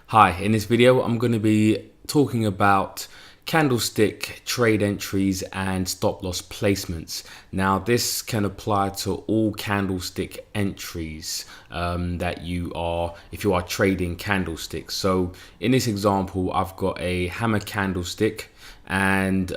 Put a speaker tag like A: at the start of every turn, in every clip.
A: Hi, in this video I'm going to be talking about candlestick trade entries and stop loss placements. Now this can apply to all candlestick entries that if you are trading candlesticks. So in this example I've got a hammer candlestick and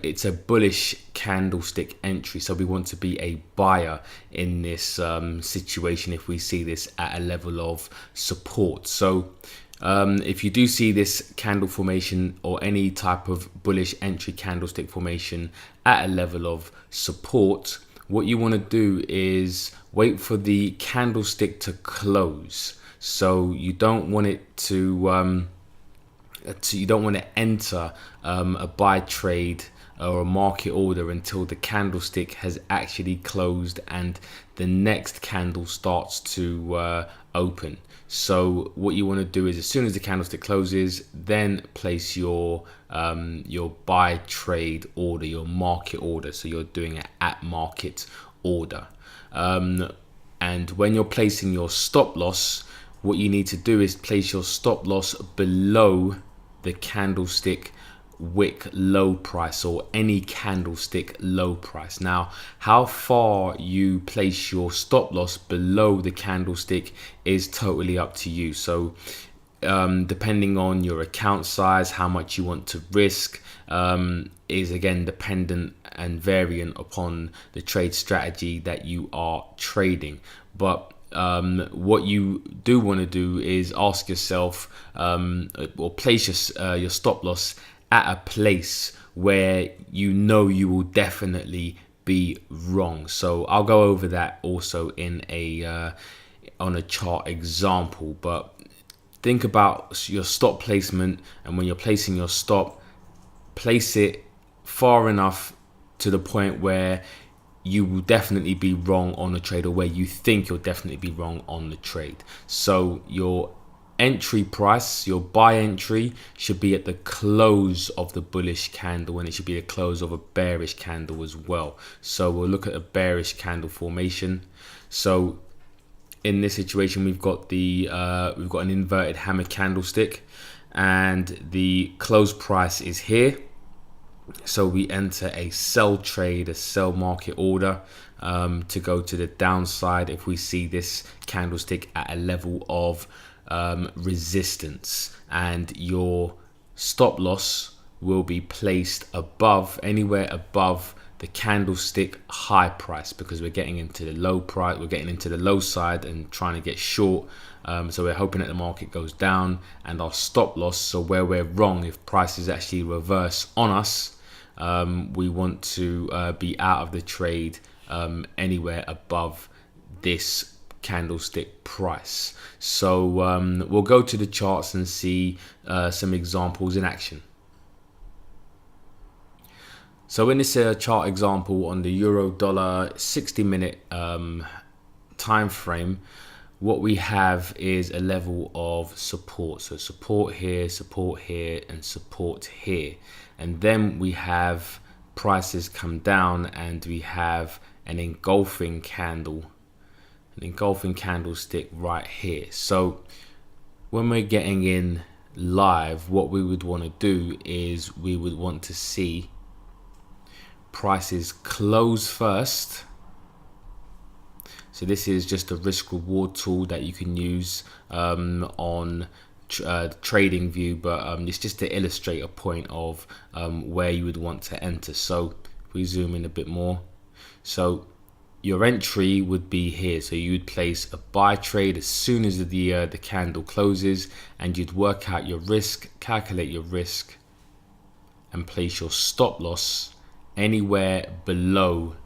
A: it's a bullish candlestick entry, so we want to be a buyer in this situation if we see this at a level of support. So if you do see this candle formation or any type of bullish entry candlestick formation at a level of support, what you want to do is wait for the candlestick to close. So you don't want it to you don't want to enter a buy trade or a market order until the candlestick has actually closed and the next candle starts to open. So what you want to do is, as soon as the candlestick closes, then place your buy trade order, your market order. So you're doing an at market order. And when you're placing your stop loss, what you need to do is place your stop loss below the candlestick wick low price or any candlestick low price. Now, how far you place your stop loss below the candlestick is totally up to you. So depending on your account size, how much you want to risk is again dependent and variant upon the trade strategy that you are trading. But what you do want to do is ask yourself or place your stop loss at a place where you know you will definitely be wrong. So I'll go over that also in on a chart example. But think about your stop placement, and when you're placing your stop, place it far enough to the point where you will definitely be wrong on the trade, or where you think you'll definitely be wrong on the trade. So your entry price, your buy entry, should be at the close of the bullish candle, and it should be the close of a bearish candle as well. So we'll look at a bearish candle formation. So in this situation, we've got an inverted hammer candlestick, and the close price is here. So we enter a sell trade, a sell market order to go to the downside if we see this candlestick at a level of resistance, and your stop loss will be placed anywhere above the candlestick high price, because we're getting into the low price, we're getting into the low side and trying to get short. So we're hoping that the market goes down, and our stop loss, so where we're wrong, if prices actually reverse on us, we want to be out of the trade anywhere above this candlestick price. So we'll go to the charts and see some examples in action. So in this chart example on the euro dollar 60-minute time frame, what we have is a level of support. So support here, and support here. And then we have prices come down, and we have an engulfing candlestick right here. So when we're getting in live, what we would want to do is we would want to see prices close first. So this is just a risk reward tool that you can use on trading view, but it's just to illustrate a point of where you would want to enter. So if we zoom in a bit more, so your entry would be here. So you would place a buy trade as soon as the candle closes, and you'd work out your risk, calculate your risk, and place your stop loss anywhere below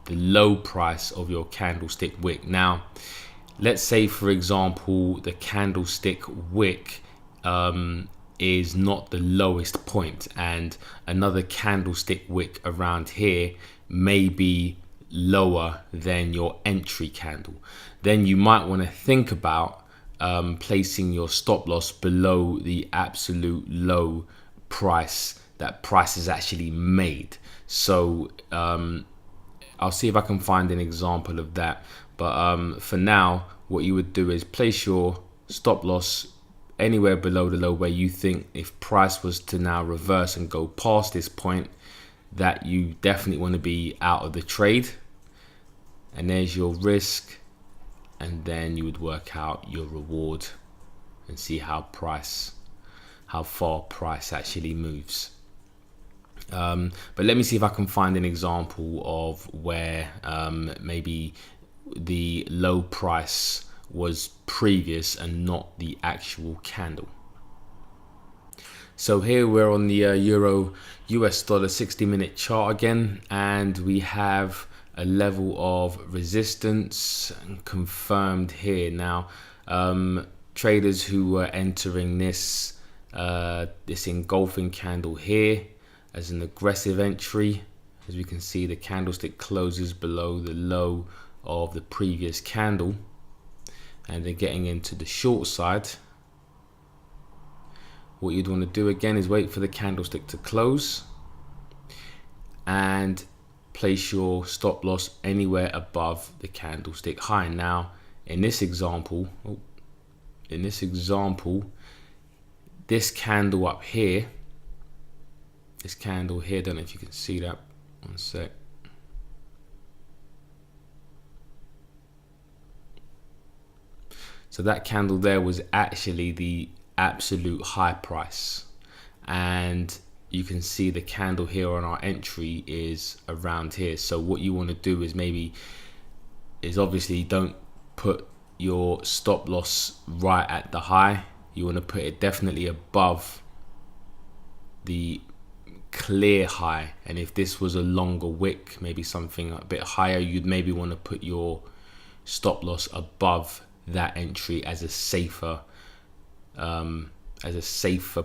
A: the low price of your candlestick wick. Now, let's say, for example, the candlestick wick is not the lowest point, and another candlestick wick around here may be lower than your entry candle. Then you might want to think about placing your stop loss below the absolute low price that price is actually made. So I'll see if I can find an example of that, but for now what you would do is place your stop loss anywhere below the low, where you think if price was to now reverse and go past this point, that you definitely want to be out of the trade. And there's your risk, and then you would work out your reward and see how far price actually moves. But let me see if I can find an example of where maybe the low price was previous and not the actual candle. So here we're on the Euro US dollar 60-minute chart again, and we have a level of resistance confirmed here. Now, traders who were entering this engulfing candle here as an aggressive entry, as we can see, the candlestick closes below the low of the previous candle, and then getting into the short side, what you'd want to do again is wait for the candlestick to close and place your stop loss anywhere above the candlestick high. Now, in this example, this candle up here, don't know if you can see that. One sec. So that candle there was actually the absolute high price, and you can see the candle here on our entry is around here. So what you want to do is obviously don't put your stop loss right at the high. You want to put it definitely above the clear high, and if this was a longer wick, maybe something a bit higher, you'd maybe want to put your stop loss above that entry as a safer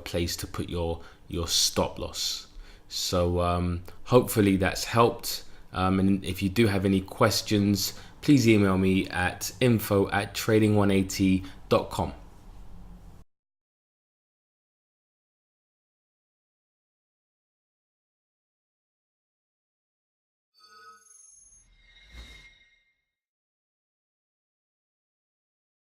A: place to put your stop loss. So hopefully that's helped, and if you do have any questions, please email me at info@trading180.com.